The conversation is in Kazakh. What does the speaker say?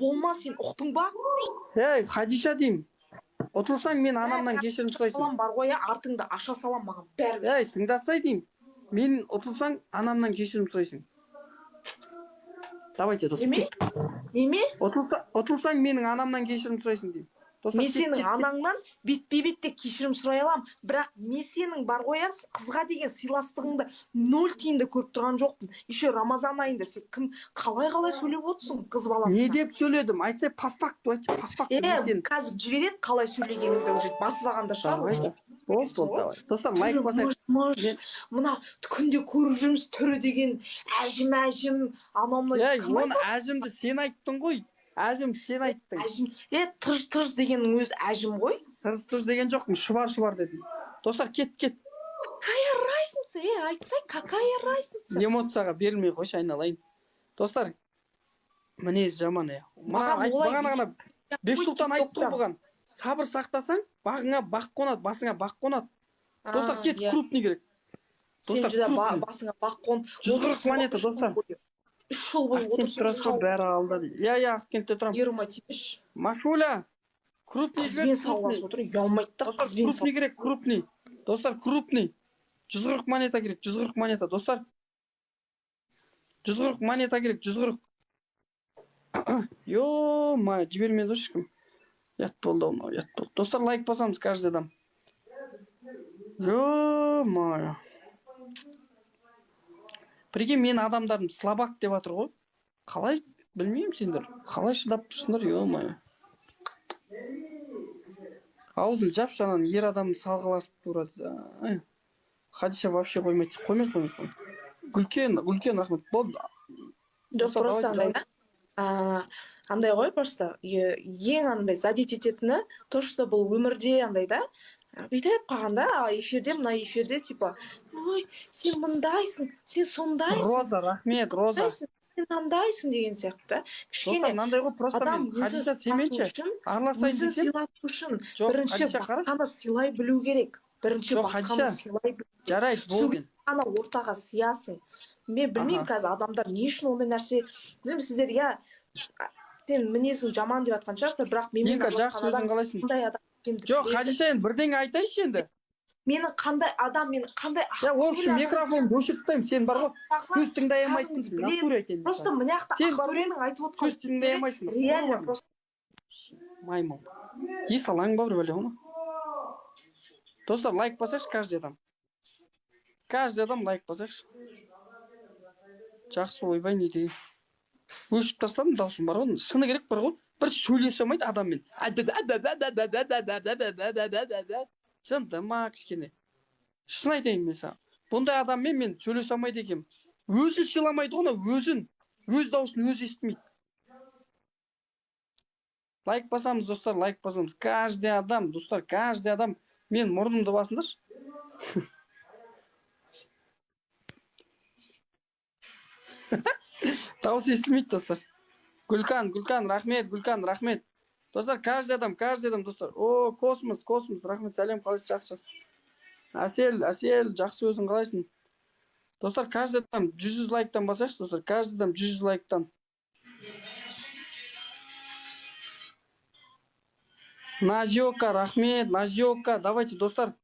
болма, сен ұқтың ба? Ей, Хадиша деймін. Ұтылсаң мен анамнан кешірім сұрайсың. Салам бар ғой, артыңды аша салам, маған бәрібір. Ей, тыңдасай деймін. Мен ұтылсаң анамнан кешірім сұрайсың. Давайте, достар, Неме? кет. Неме? Ұтылсаң менің анамнан кешірім сұрайсың деймін. Достар, Мен кет, сенің кет. анаңнан бетпе-бетте кешірім сұрай алам, бірақ мен сенің бар ғой, қызға деген сыйластығыңды нөл тиынды көріп тұрған жоқпын. Еще Рамазан айында сен қалай сөйлеп отырсың қыз Не баласына? деп сөйледім? Айтса, по факту, айтшы, по факту. Қазір жібереді, қалай сөйлегеніңді уже басып алғанда шығар. Давай. Болды, давай. Достар, лайк басайық. Мына күнде көріп жүрміз түрі деген әжім, анау Ей, оны әжімді сен айттың ғой. Әжім сен айттың. Әжім, тыж дегеннің өзі әжім ғой. Тыж деген жоқпын, шұбар дедім. Достар, кет. Какая разница? Айтсай, какая разница? Эмоцияға берілмей қойшы, айналайын. Достар, мінез жаман, Маған ғана Бексұлтан айтты бұған. Сабыр сақтасаң, бағыңа бақ қонады, басыңа бақ қонады. Достар, кет, крупный керек. Сен жүзі басыңа бақ қонады. 140 монета, достар. 3 жыл бойы отырсың, бәрі алды дейді. Я, Ақкентте тұрам. Еріма тимеш. Машуля, крупный керек. Қызбен салғасы отыр, ұялмайды да қызбен салғасы. Крупный керек, крупный. Достар, крупный. 140 монета керек, 140 монета, достар. 140 монета керек, 140. Ё-ма, жібермеді ешкім. Ят болды. Достар, лайк басамыз каждый адам. Ё-ма. Прикинь, мен адамдардың слабак деп атыр ғой. Қалай, білмеймін сендер. Қалай шыдап тұрсыңдар, ё-ма. Аузын жап шанан ер адамды салғыласып тұрады. Хадиша вообще қоймайды. Гүлкен рахмет. Болды. Жоқ, просто андай да. Андай ғой, просто ең андай задеть ететіні, то, что бұл өмірде андай да, бүйтіп қалғанда, эфирде, мына эфирде, типа, ой, сен мындайсың, сен сондайсың. Роза, рахмет, Роза. Сен мындайсың деген сияқты да. Кішкене мынандай ғой, просто мен Хадиша сенменші. Араласайын өзін десем. сыйлату үшін бірінші басқаны сыйлай білу керек. Бірінші басқаны сыйлай білу керек. Жарайды, болды. Ана ортаға сиясың. Мен білмеймін қазір адамдар не үшін ондай нәрсе. Білмеймін, сіздер, сен мінезің жаман деп жатқан шығарсыздар, бірақ менің жақсы өзің қалайсың? Жоқ, Хадиша, енді бірдеңе айтайыншы енді. Менің қандай адам, менің қандай общем, микрофонды өшіріп тастаймын, сен бар ғой, сөз тыңдай алмайтынсың, натура айтайын. Просто мына жақта ақтөренің айтып отқан сөз тыңдай алмайсың. Реально просто маймыл. Салаң ба бір бәле ғой. Достар, лайк басайықшы каждый адам. Каждый адам лайк басайықшы. Жақсы ойбай не деген. Өшіп тастадым, даусым бар ғой. Шыны керек бар ғой. Бір сөйлесе алмайды адаммен. Шындама кішкене. Шын айтайын мен саған. Бұндай адаммен мен сөйлесе алмайды екенмін. Өзін сыйламайды ғой, өзін. Өз даусын өзі естімейді. Лайк басамыз, достар, лайк басамыз. Каждый адам, достар, каждый адам. Мен мұрнымды басыңдаршы. Дауыс естілмейді, достар. Гүлкан, рахмет, рахмет. Достар, каждый адам, достар. О, космос, рахмет, сәлем, қалайсың, жақсы. Әсел, жақсы өзің қалайсың. Достар, каждый адам 100 лайктан басайықшы, достар. Каждый адам 100 лайктан. Назиока, рахмет, давайте, достар.